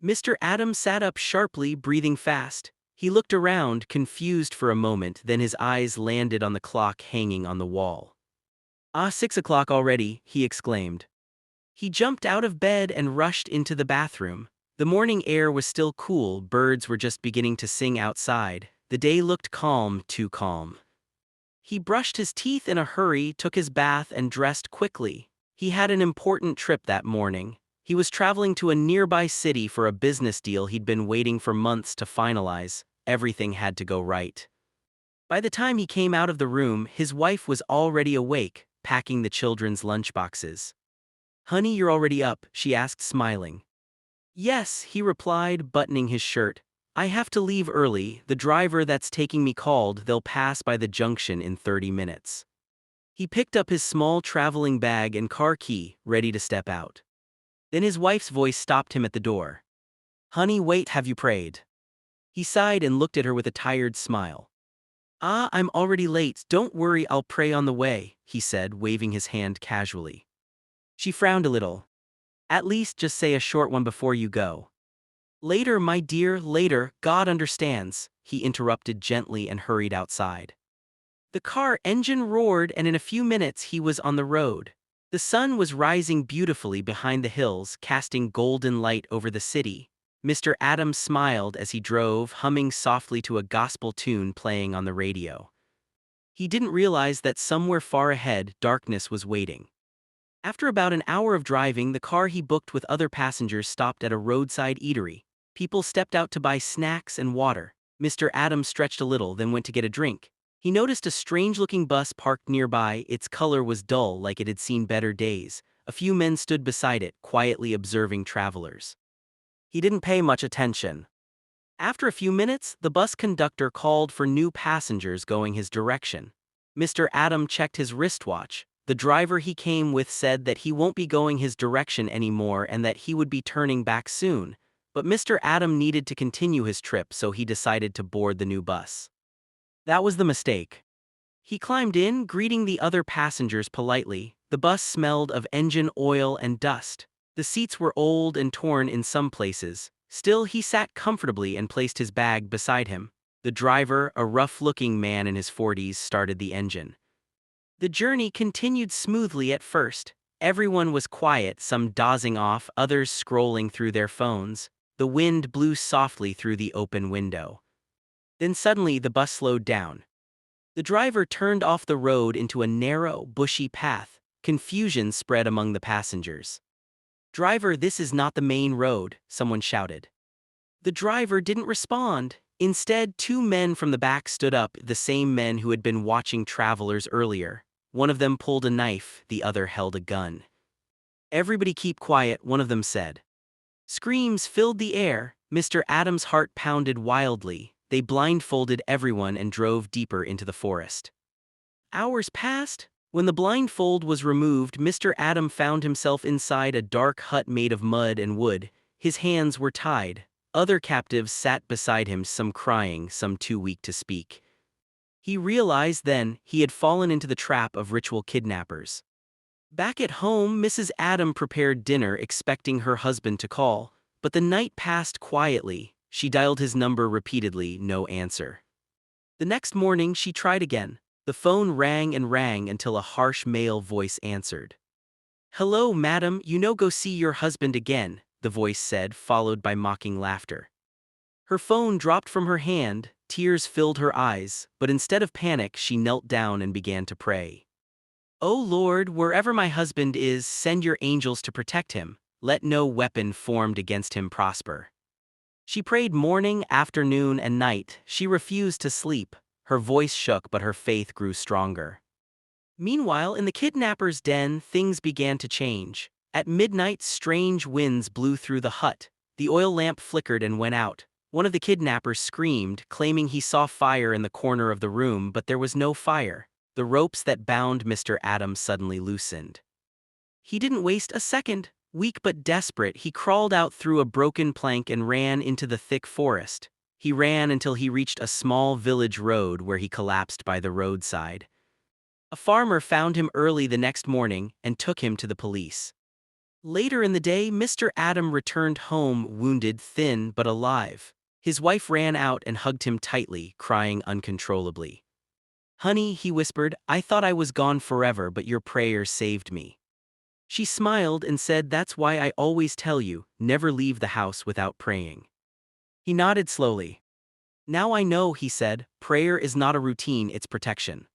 Mr. Adams sat up sharply, breathing fast. He looked around, confused for a moment, then his eyes landed on the clock hanging on the wall. "Ah, 6 o'clock already," he exclaimed. He jumped out of bed and rushed into the bathroom. The morning air was still cool, birds were just beginning to sing outside. The day looked calm, too calm. He brushed his teeth in a hurry, took his bath, and dressed quickly. He had an important trip that morning. He was traveling to a nearby city for a business deal he'd been waiting for months to finalize. Everything had to go right. By the time he came out of the room, his wife was already awake, packing the children's lunchboxes. "Honey, you're already up?" she asked, smiling. "Yes," he replied, buttoning his shirt. "I have to leave early. The driver that's taking me called. They'll pass by the junction in 30 minutes. He picked up his small traveling bag and car key, ready to step out. Then his wife's voice stopped him at the door. "Honey, wait, have you prayed?" He sighed and looked at her with a tired smile. "Ah, I'm already late. Don't worry, I'll pray on the way," he said, waving his hand casually. She frowned a little. "At least just say a short one before you go." "Later, my dear, later, God understands," he interrupted gently and hurried outside. The car engine roared, and in a few minutes he was on the road. The sun was rising beautifully behind the hills, casting golden light over the city. Mr. Adams smiled as he drove, humming softly to a gospel tune playing on the radio. He didn't realize that somewhere far ahead, darkness was waiting. After about an hour of driving, the car he booked with other passengers stopped at a roadside eatery. People stepped out to buy snacks and water. Mr. Adams stretched a little, then went to get a drink. He noticed a strange-looking bus parked nearby. Its color was dull, like it had seen better days. A few men stood beside it, quietly observing travelers. He didn't pay much attention. After a few minutes, the bus conductor called for new passengers going his direction. Mr. Adam checked his wristwatch. The driver he came with said that he won't be going his direction anymore and that he would be turning back soon. But Mr. Adam needed to continue his trip, so he decided to board the new bus. That was the mistake. He climbed in, greeting the other passengers politely. The bus smelled of engine oil and dust. The seats were old and torn in some places. Still, he sat comfortably and placed his bag beside him. The driver, a rough-looking man in his 40s, started the engine. The journey continued smoothly at first. Everyone was quiet, some dozing off, others scrolling through their phones. The wind blew softly through the open window. Then suddenly the bus slowed down. The driver turned off the road into a narrow, bushy path. Confusion spread among the passengers. "Driver, this is not the main road," someone shouted. The driver didn't respond. Instead, two men from the back stood up, the same men who had been watching travelers earlier. One of them pulled a knife, the other held a gun. "Everybody keep quiet," one of them said. Screams filled the air. Mr. Adams' heart pounded wildly. They blindfolded everyone and drove deeper into the forest. Hours passed. When the blindfold was removed, Mr. Adam found himself inside a dark hut made of mud and wood. His hands were tied. Other captives sat beside him, some crying, some too weak to speak. He realized then he had fallen into the trap of ritual kidnappers. Back at home, Mrs. Adam prepared dinner, expecting her husband to call. But the night passed quietly. She dialed his number repeatedly, no answer. The next morning, she tried again. The phone rang and rang until a harsh male voice answered. "Hello, madam, go see your husband again," the voice said, followed by mocking laughter. Her phone dropped from her hand, tears filled her eyes, but instead of panic, she knelt down and began to pray. "O Lord, wherever my husband is, send your angels to protect him. Let no weapon formed against him prosper." She prayed morning, afternoon, and night. She refused to sleep. Her voice shook, but her faith grew stronger. Meanwhile, in the kidnapper's den, things began to change. At midnight, strange winds blew through the hut. The oil lamp flickered and went out. One of the kidnappers screamed, claiming he saw fire in the corner of the room, but there was no fire. The ropes that bound Mr. Adams suddenly loosened. He didn't waste a second. Weak but desperate, he crawled out through a broken plank and ran into the thick forest. He ran until he reached a small village road where he collapsed by the roadside. A farmer found him early the next morning and took him to the police. Later in the day, Mr. Adam returned home wounded, thin but alive. His wife ran out and hugged him tightly, crying uncontrollably. "Honey," he whispered, "I thought I was gone forever, but your prayers saved me." She smiled and said, "That's why I always tell you, never leave the house without praying." He nodded slowly. "Now I know," he said, "prayer is not a routine, it's protection."